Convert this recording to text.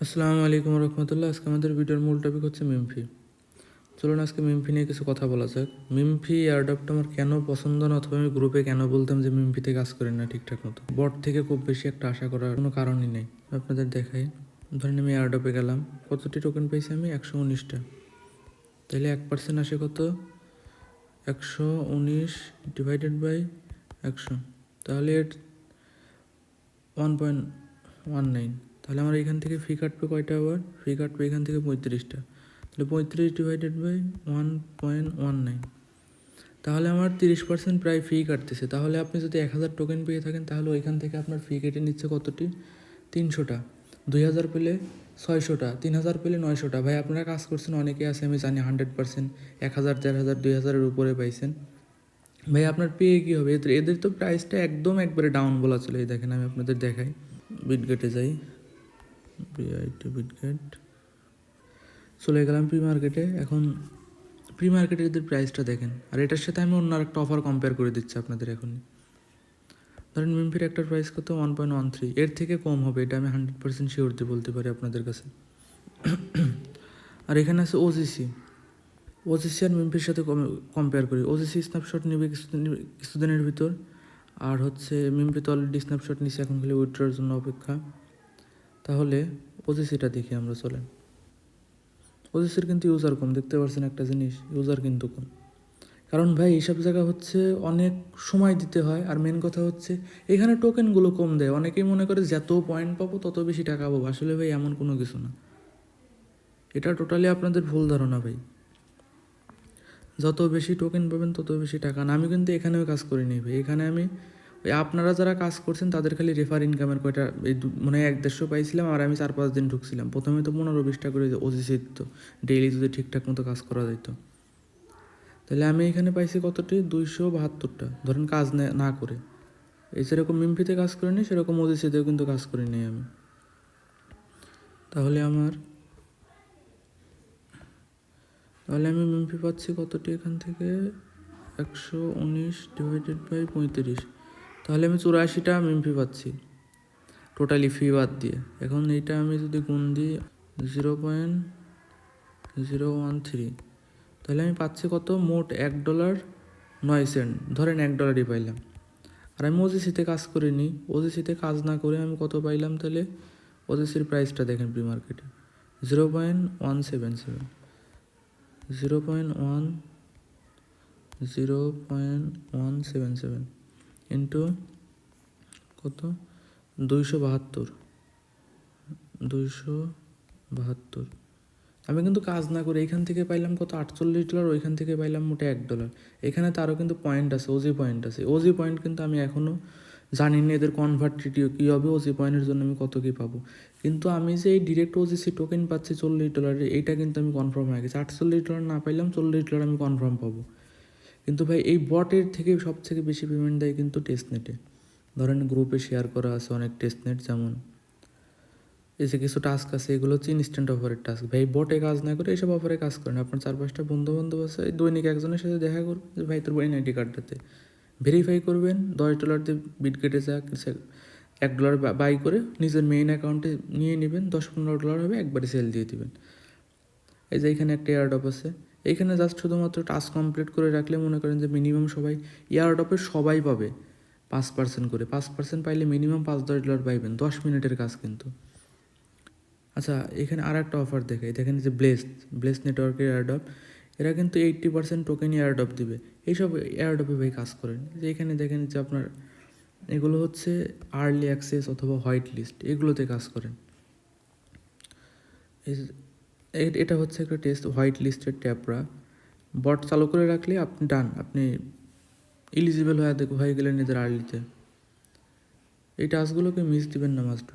আসসালামু আলাইকুম রহমতুল্লাহ। আজকে আমাদের ভিডিওর মূল টপিক হচ্ছে মিমফি। চলুন আজকে মিমফি নিয়ে কিছু কথা বলা যাক। মিমফি এয়ারড্রপটা আমার কেন পছন্দ না, অথবা আমি গ্রুপে কেন বলতাম যে মিমফিতে কাজ করেন না ঠিকঠাক মতো। বট থেকে খুব বেশি একটা আশা করার কোনো কারণই নেই। আপনাদের দেখাই, ধরেন আমি এয়ারড্রপে গেলাম, কতটি টোকেন পেয়েছি আমি? 119টা। তাহলে 1% আসে কত? 119 ডিভাইডেড বাই 100, তাহলে এর 1.19। তাহলে আমার এখান থেকে ফি কাটবে কয়টা? আবার ফি কাটবে এখান থেকে 35টা। তাহলে 35 ডিভাইডেড বাই 1.19, তাহলে আমার 30% প্রায় ফি কাটতেছে। তাহলে আপনি যদি 1000 টোকেন পেয়ে থাকেন, তাহলে ওইখান থেকে আপনার ফি কেটে নিচ্ছে কতটি? 300টা। 2000 পেলে 600টা, 3000 পেলে 900টা। ভাই আপনারা কাজ করছেন, অনেকে আছে আমি জানি 100%, 1000, 4000, 2000-এর উপরে পাইছেন। ভাই আপনার পেয়ে কী হবে? এদের তো প্রাইসটা একদম একবারে ডাউন বলা চলে। এই দেখেন আমি আপনাদের দেখাই, বিটগেটে যাই, বিআইটি বিটগেট, চলে গেলাম প্রি মার্কেটে। এখন প্রি মার্কেটে এদের প্রাইসটা দেখেন, আর এটার সাথে আমি অন্য আরেকটা অফার কম্পেয়ার করে দিচ্ছি আপনাদের এখনই। ধরেন মিমফির একটা প্রাইস কত? 1.13। এর থেকে কম হবে, এটা আমি 100% শিওর দিয়ে বলতে পারি আপনাদের কাছে। আর এখানে আছে ওজিসি। ওজিসি আর মিমফির সাথে কম্পেয়ার করি। ওজিসি স্ন্যাপশট নেবে কিছুদিনের ভিতর, আর হচ্ছে মিমফি তো অলরেডি স্ন্যাপশট নিচ্ছে, এখন খালি উইথড্রর জন্য অপেক্ষা। তাহলে ওজিসিটা দেখি আমরা, চলেন। ওজিসির কিন্তু ইউজার কম, দেখতে পাচ্ছেন একটা জিনিস, ইউজার কিন্তু কম। কারণ ভাই এইসব জায়গা হচ্ছে অনেক সময় দিতে হয়, আর মেন কথা হচ্ছে এখানে টোকেনগুলো কম দেয়। অনেকেই মনে করে যত পয়েন্ট পাবো তত বেশি টাকা পাবো, আসলে ভাই এমন কোনো কিছু না। এটা টোটালি আপনাদের ভুল ধারণা ভাই। যত বেশি টোকেন পাবেন তত বেশি টাকা না। আমি কিন্তু এখানেও কাজ করিনি ভাই। এখানে আমি ওই আপনারা যারা কাজ করছেন তাদের খালি রেফার ইনকামের কয়টা এই মানে 150 পাইছিলাম, আর আমি 4-5 দিন ঢুকছিলাম। প্রথমে তো 15-20টা করে ওজিসি দিত ডেইলি, যদি ঠিকঠাক মতো কাজ করা যেত। তাহলে আমি এখানে পাইছি কতটি? 272টা, ধরেন কাজ না করে। এই যেরকম মিমফিতে কাজ করিনি, সেরকম ওজিসিতেও কিন্তু কাজ করিনি আমি। তাহলে আমি মিমফি পাচ্ছি কতটি এখান থেকে? 119 ডিভাইডেড বাই 35, তাহলে আমি 84টা মিমফি পাচ্ছি টোটালি ফি বাদ দিয়ে। এখন এইটা আমি যদি গুণ দিই 0.013, তাহলে আমি পাচ্ছি কত? মোট $1.09। ধরেন $1 পাইলাম। আর আমি ওজিসিতে কাজ করিনি, ওজিসিতে কাজ না করে আমি কত পাইলাম? তাহলে ওজিসির প্রাইসটা দেখেন প্রি মার্কেটে 0.177, 0.177 ইন্টু কত? 272। আমি কিন্তু কাজ না করে এইখান থেকে পাইলাম কত? $48। ওইখান থেকে পাইলাম মোটে $1। এখানে তারও কিন্তু পয়েন্ট আছে, ওজি পয়েন্ট আছে। ওজি পয়েন্ট কিন্তু আমি এখনও জানি না এদের কনভার্ট কী হবে, ওজি পয়েন্টের জন্য আমি কত কী পাবো। কিন্তু আমি যে এই ডিরেক্ট ওজিসি টোকেন পাচ্ছি $40, এইটা কিন্তু আমি কনফার্ম হয়ে গেছি। $48 না পাইলাম, $40 আমি কনফার্ম পাবো। কিন্তু ভাই এই বটের থেকে সব থেকে বেশি পেমেন্ট দেয় কিন্তু টেস্টনেটে। ধরেন গ্রুপে শেয়ার করা আছে অনেক টেস্টনেট, যেমন এই যে কিছু টাস্ক আছে, এগুলো হচ্ছে ইনস্ট্যান্ট অফারের টাস্ক। ভাই বটে কাজ না করে এইসব অফারে কাজ করেন। আপনার 4-5টা বন্ধু বান্ধব আছে, দৈনিক একজনের সাথে দেখা করবেন যে ভাই তোর এনআইডি কার্ডটাতে ভেরিফাই করবেন, $10 দিয়ে বিটগেটে যা $1 বাই করে নিজের মেইন অ্যাকাউন্টে নিয়ে নেবেন, $10-15 হবে, একবারে সেল দিয়ে দিবেন। এই যে এখানে একটা এয়ারড্রপ আছে, এইখানে জাস্ট শুধুমাত্র টাস্ক কমপ্লিট করে রাখলে মনে করেন যে মিনিমাম সবাই এয়ারড্রপে সবাই পাবে 5% করে। 5% পাইলে মিনিমাম $5-10 পাইবেন, 10 মিনিটের কাজ কিন্তু। আচ্ছা, এখানে আর একটা অফার দেখাই, দেখেন যে ব্লেস নেটওয়ার্কের এয়ারড্রপ। এরা কিন্তু 80% টোকেন এয়ারড্রপ দিবে। এইসব এয়ারড্রপে ভাই কাজ করেন। যে এখানে দেখেন যে আপনার এগুলো হচ্ছে আর্লি অ্যাক্সেস অথবা হোয়াইট লিস্ট, এগুলোতে কাজ করেন। এটা হচ্ছে একটা টেস্ট, হোয়াইট লিস্টের ট্যাপরা বট চালু করে রাখলে আপনি ডান, আপনি এলিজিবল হয়ে গেলেন এদের আর্লিতে। এই টাস্কগুলোকে মিস দিবেন না মাস্ট।